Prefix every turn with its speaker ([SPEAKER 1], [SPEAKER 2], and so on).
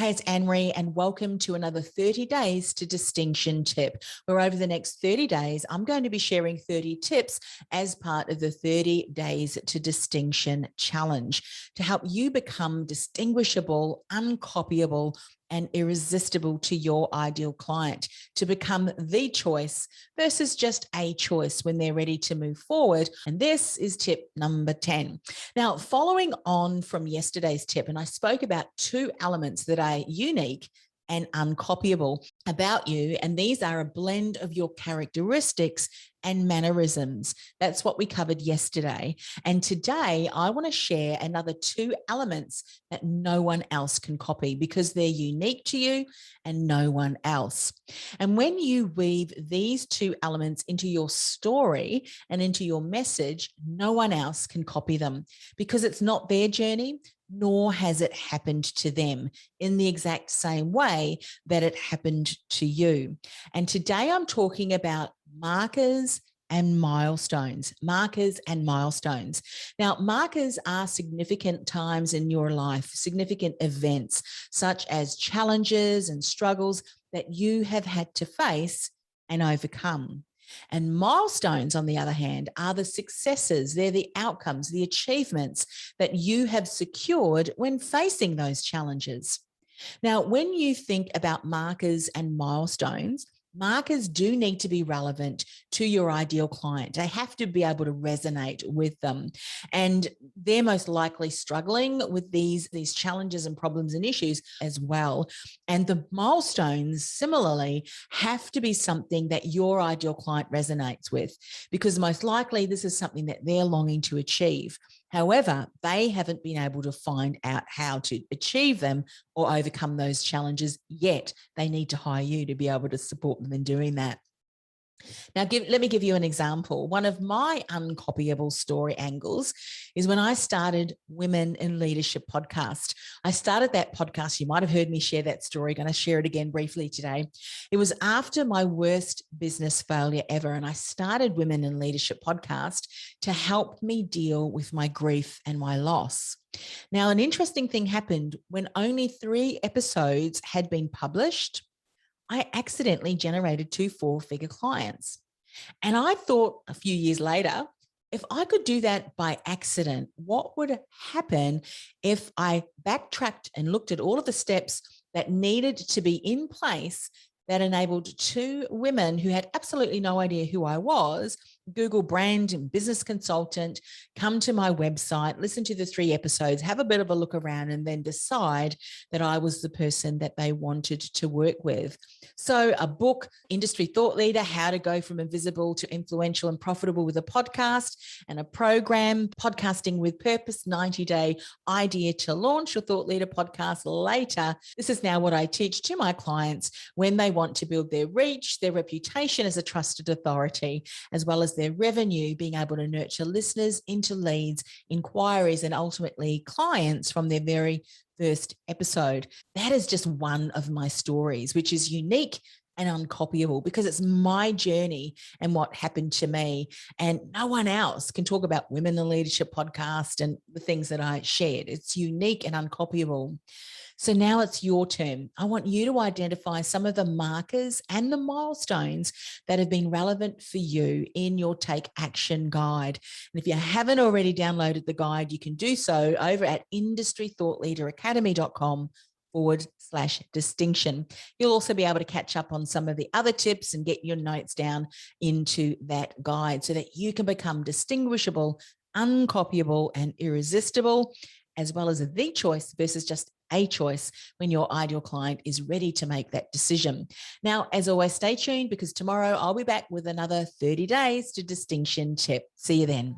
[SPEAKER 1] Hey, it's Anne-Marie, and welcome to another 30 Days to Distinction tip, where over the next 30 days, I'm going to be sharing 30 tips as part of the 30 Days to Distinction challenge to help you become distinguishable, uncopyable, and irresistible to your ideal client, to become the choice versus just a choice when they're ready to move forward. And this is tip number 10. Now, following on from yesterday's tip, and I spoke about two elements that are unique and uncopyable about you. And these are a blend of your characteristics and mannerisms. That's what we covered yesterday. And today I want to share another two elements that no one else can copy because they're unique to you and no one else. And when you weave these two elements into your story and into your message, no one else can copy them because it's not their journey, nor has it happened to them in the exact same way that it happened to you. And today I'm talking about markers and milestones. Markers and milestones. Now, markers are significant times in your life, significant events, such as challenges and struggles that you have had to face and overcome. And milestones, on the other hand, are the successes, they're the outcomes, the achievements that you have secured when facing those challenges. Now, when you think about markers and milestones, markers do need to be relevant to your ideal client. They have to be able to resonate with them. And they're most likely struggling with these challenges and problems and issues as well. And the milestones, similarly, have to be something that your ideal client resonates with, because most likely this is something that they're longing to achieve. However, they haven't been able to find out how to achieve them or overcome those challenges yet. They need to hire you to be able to support them in doing that. Now, let me give you an example. One of my uncopyable story angles is when I started Women in Leadership podcast. I started that podcast. You might have heard me share that story. I'm going to share it again briefly today. It was after my worst business failure ever, and I started Women in Leadership podcast to help me deal with my grief and my loss. Now, an interesting thing happened when only 3 episodes had been published. I accidentally generated 2 4-figure clients. And I thought a few years later, if I could do that by accident, what would happen if I backtracked and looked at all of the steps that needed to be in place that enabled 2 women who had absolutely no idea who I was, Google brand and business consultant, come to my website, listen to the 3 episodes, have a bit of a look around, and then decide that I was the person that they wanted to work with. So a book, Industry Thought Leader, How to Go from Invisible to Influential and Profitable with a Podcast, and a program, Podcasting with Purpose, 90-day idea to launch your thought leader podcast later. This is now what I teach to my clients when they want to build their reach, their reputation as a trusted authority, as well as their revenue, being able to nurture listeners into leads, inquiries, and ultimately clients from their very first episode. That is just one of my stories, which is unique and uncopyable because it's my journey and what happened to me. And no one else can talk about Women in Leadership podcast and the things that I shared. It's unique and uncopyable. So now it's your turn. I want you to identify some of the markers and the milestones that have been relevant for you in your Take Action guide. And if you haven't already downloaded the guide, you can do so over at industrythoughtleaderacademy.com/distinction. You'll also be able to catch up on some of the other tips and get your notes down into that guide so that you can become distinguishable, uncopyable, and irresistible, as well as the choice versus just a choice when your ideal client is ready to make that decision. Now, as always, stay tuned because tomorrow I'll be back with another 30 Days to Distinction tip. See you then.